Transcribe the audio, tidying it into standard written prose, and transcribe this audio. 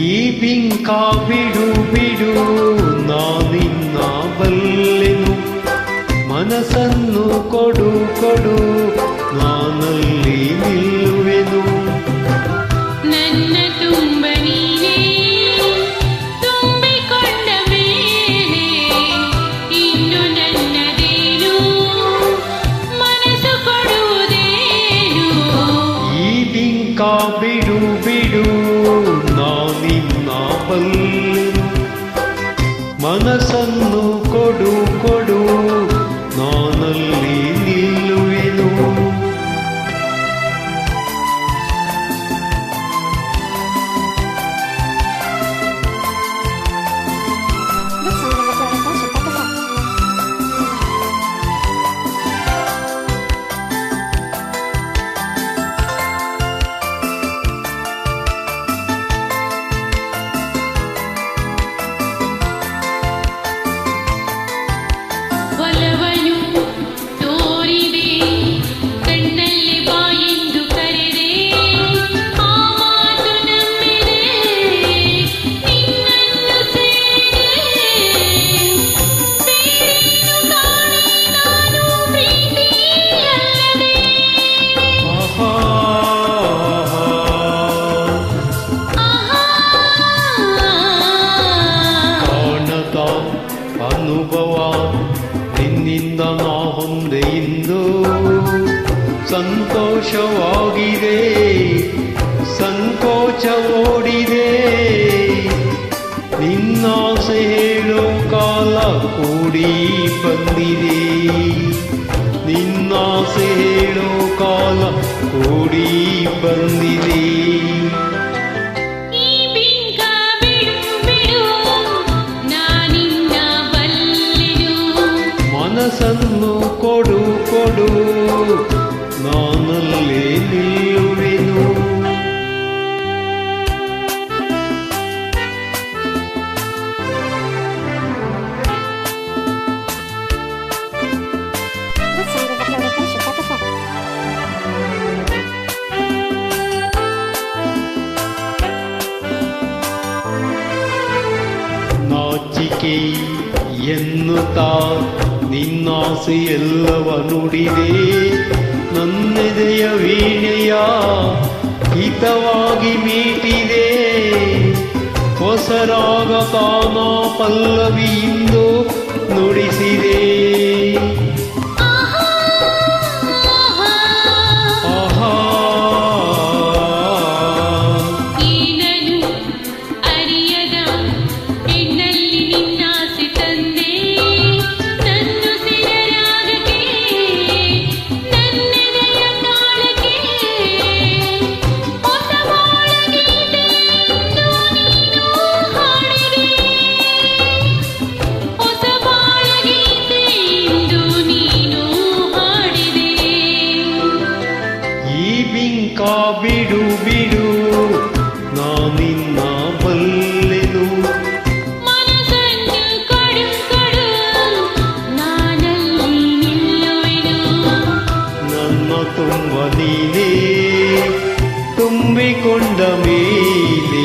ಈ ಬಿಂಕ ಬಿಡು ಬಿಡು ನಾನಿನ್ನ ಬಲ್ಲೆನು ಮನಸ್ಸನ್ನು ಕೊಡು ಕೊಡು ನಾನಲ್ಲಿ ನಿಲ್ಲುವೆನು ನನ್ನ ತುಂಬ ನೀನೇ ತುಂಬಿಕೊಂಡ ಮೇಲೆ ಇನ್ನು ನನ್ನದೇನು ಮನಸ್ಸು ಕೊಡುವುದೇನು ಈ ಬಿಂಕ ಬಿಡು ಬಿಡು ನಾನಿನ್ನ ಬಲ್ಲೆನು ಮನಸ್ಸನ್ನು ಕೊಡು ಕೊಡು ನಾನಲ್ಲಿ ನಿಲ್ಲುವೆನು ಒಲವನು ತೋರಿದೆ ಕಣ್ಣಲ್ಲಿ ಬಾಯೆಂದು ಕರೆದೆ ಆ ಮಾತು ನಂಬಿದೆ ನಿನ್ನನ್ನು ಸೇರಿದೆ ಬೇರೇನು ಕಾಣೆ ನಾನು ಪ್ರೀತಿಯಲ್ಲದೆ ಆಹಾ ಕಾಣದ ಅನುಭವ ನಿನ್ನಿಂದ ನಾ ಹೊಂದೆ ಇಂದು ಸಂತೋಷವಾಗಿದೆ ಸಂಕೋಚ ಓಡಿದೆ ನಿನ್ನಾಸೆ ಹೇಳೋ ಕಾಲ ಕೂಡಿ ಬಂದಿದೆ ನಿನ್ನಾಸೆ ಹೇಳೋ ಕಾಲ ಕೂಡಿ ಬಂದಿದೆ ಈ ಬಿಂಕ ಬಿಡು ಬಿಡು ನಾನಿನ್ನ ಬಲ್ಲೆನು ಮನಸ್ಸನ್ನು ಕೊಡು ಕೊಡು ನಾನಲ್ಲೇ ನಿಲ್ಲುವೆನು ನಾಚಿಕೆ ಎನ್ನುತ್ತಾ ನಿನ್ನಾಸೆ ಎಲ್ಲವ ನುಡಿದೆ ನನ್ನೆದೆಯ ವೀಣೆಯ ಹಿತವಾಗಿ ಮೀಟಿದೆ ಹೊಸರಾಗ ತಾನ ಪಲ್ಲವಿಯಿಂದ ನುಡಿಸಿದೆ ಆಹಾ ಏನನು ಅರಿಯದ ಹೆಣ್ಣಲ್ಲಿ ನಿನ್ನಾಸೆ ತಂದೆ ನನ್ನುಸಿರ ರಾಗಕ್ಕೆ ನನ್ನೆದೆಯ ತಾಳಕ್ಕೆ ಹೊಸ ಬಾಳ ಗೀತೆಯನ್ನು ನೀನು ಹಾಡಿದೆ ಹೊಸ ಬಾಳ ಗೀತೆಯಿಂದ ನೀನು ಹಾಡಿದೆ ಈ ಬಿಂಕ ಬಿಡು ಬಿಡು ನಾನಿನ್ನ ಬಲ್ಲೆನು ಮನಸ್ಸನ್ನು ಕೊಡು ಕೊಡು ನಾನಲ್ಲಿ ನಿಲ್ಲುವೆನು ನನ್ನ ತುಂಬ ನೀನೇ ತುಂಬಿಕೊಂಡ ಮೇಲೆ